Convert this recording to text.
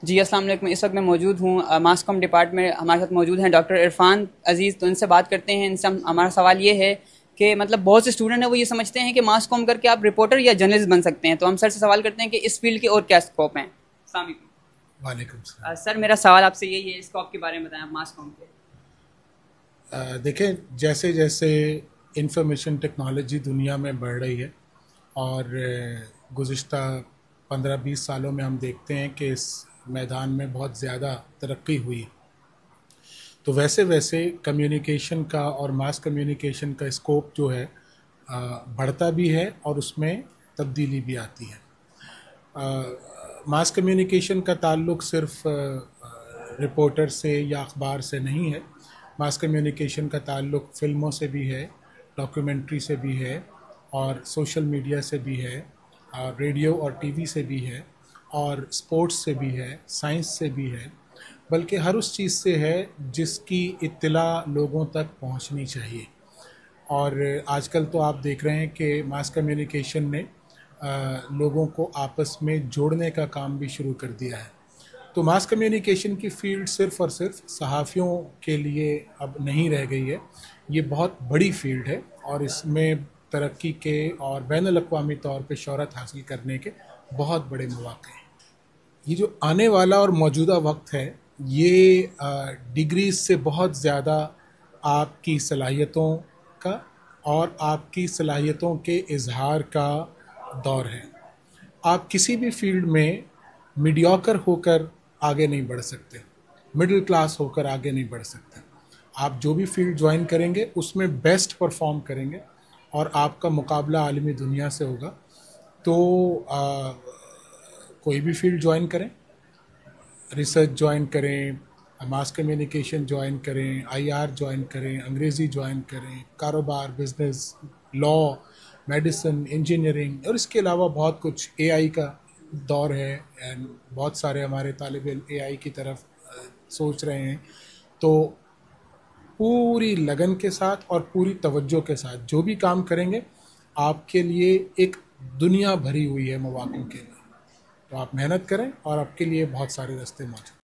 جی السلام علیکم. اس وقت میں موجود ہوں ماس کام ڈپارٹمنٹ میں. ہمارے ساتھ موجود ہیں ڈاکٹر عرفان عزیز. تو ان سے بات کرتے ہیں. ان سے ہمارا سوال یہ ہے کہ مطلب بہت سے اسٹوڈنٹ ہیں وہ یہ سمجھتے ہیں کہ ماس کام کر کے آپ رپورٹر یا جرنلسٹ بن سکتے ہیں. تو ہم سر سے سوال کرتے ہیں کہ اس فیلڈ کے اور کیا اسکوپ ہیں. السلام علیکم. وعلیکم السلام. سر میرا سوال آپ سے یہی ہے, اسکوپ کے بارے میں بتائیں آپ ماس کام کے. دیکھیں, جیسے جیسے انفارمیشن ٹیکنالوجی دنیا میں بڑھ رہی ہے اور گزشتہ 15-20 سالوں میں ہم دیکھتے ہیں کہ اس میدان میں بہت زیادہ ترقی ہوئی, تو ویسے ویسے کمیونیکیشن کا اور ماس کمیونیکیشن کا اسکوپ جو ہے بڑھتا بھی ہے اور اس میں تبدیلی بھی آتی ہے. ماس کمیونیکیشن کا تعلق صرف رپورٹر سے یا اخبار سے نہیں ہے. ماس کمیونیکیشن کا تعلق فلموں سے بھی ہے, ڈاکیومنٹری سے بھی ہے, اور سوشل میڈیا سے بھی ہے, اور ریڈیو اور ٹی وی سے بھی ہے, اور اسپورٹس سے بھی ہے, سائنس سے بھی ہے, بلکہ ہر اس چیز سے ہے جس کی اطلاع لوگوں تک پہنچنی چاہیے. اور آج کل تو آپ دیکھ رہے ہیں کہ ماس کمیونیکیشن نے لوگوں کو آپس میں جوڑنے کا کام بھی شروع کر دیا ہے. تو ماس کمیونیکیشن کی فیلڈ صرف اور صرف صحافیوں کے لیے اب نہیں رہ گئی ہے. یہ بہت بڑی فیلڈ ہے اور اس میں ترقی کے اور بین الاقوامی طور پہ شہرت حاصل کرنے کے بہت بڑے مواقع ہیں. یہ جو آنے والا اور موجودہ وقت ہے, یہ ڈگریز سے بہت زیادہ آپ کی صلاحیتوں کا اور آپ کی صلاحیتوں کے اظہار کا دور ہے. آپ کسی بھی فیلڈ میں میڈیوکر ہو کر آگے نہیں بڑھ سکتے, مڈل کلاس ہو کر آگے نہیں بڑھ سکتے. آپ جو بھی فیلڈ جوائن کریں گے اس میں بیسٹ پرفارم کریں گے اور آپ کا مقابلہ عالمی دنیا سے ہوگا. تو کوئی بھی فیلڈ جوائن کریں, ریسرچ جوائن کریں, ماس کمیونیکیشن جوائن کریں, آئی آر جوائن کریں, انگریزی جوائن کریں, کاروبار, بزنس, لا, میڈیسن, انجینئرنگ, اور اس کے علاوہ بہت کچھ. اے آئی کا دور ہے, بہت سارے ہمارے طالب علم اے آئی کی طرف سوچ رہے ہیں. تو پوری لگن کے ساتھ اور پوری توجہ کے ساتھ جو بھی کام کریں گے, آپ کے لیے ایک دنیا بھری ہوئی ہے مواقع کے لیے. تو آپ محنت کریں اور آپ کے لیے بہت سارے راستے موجود ہیں.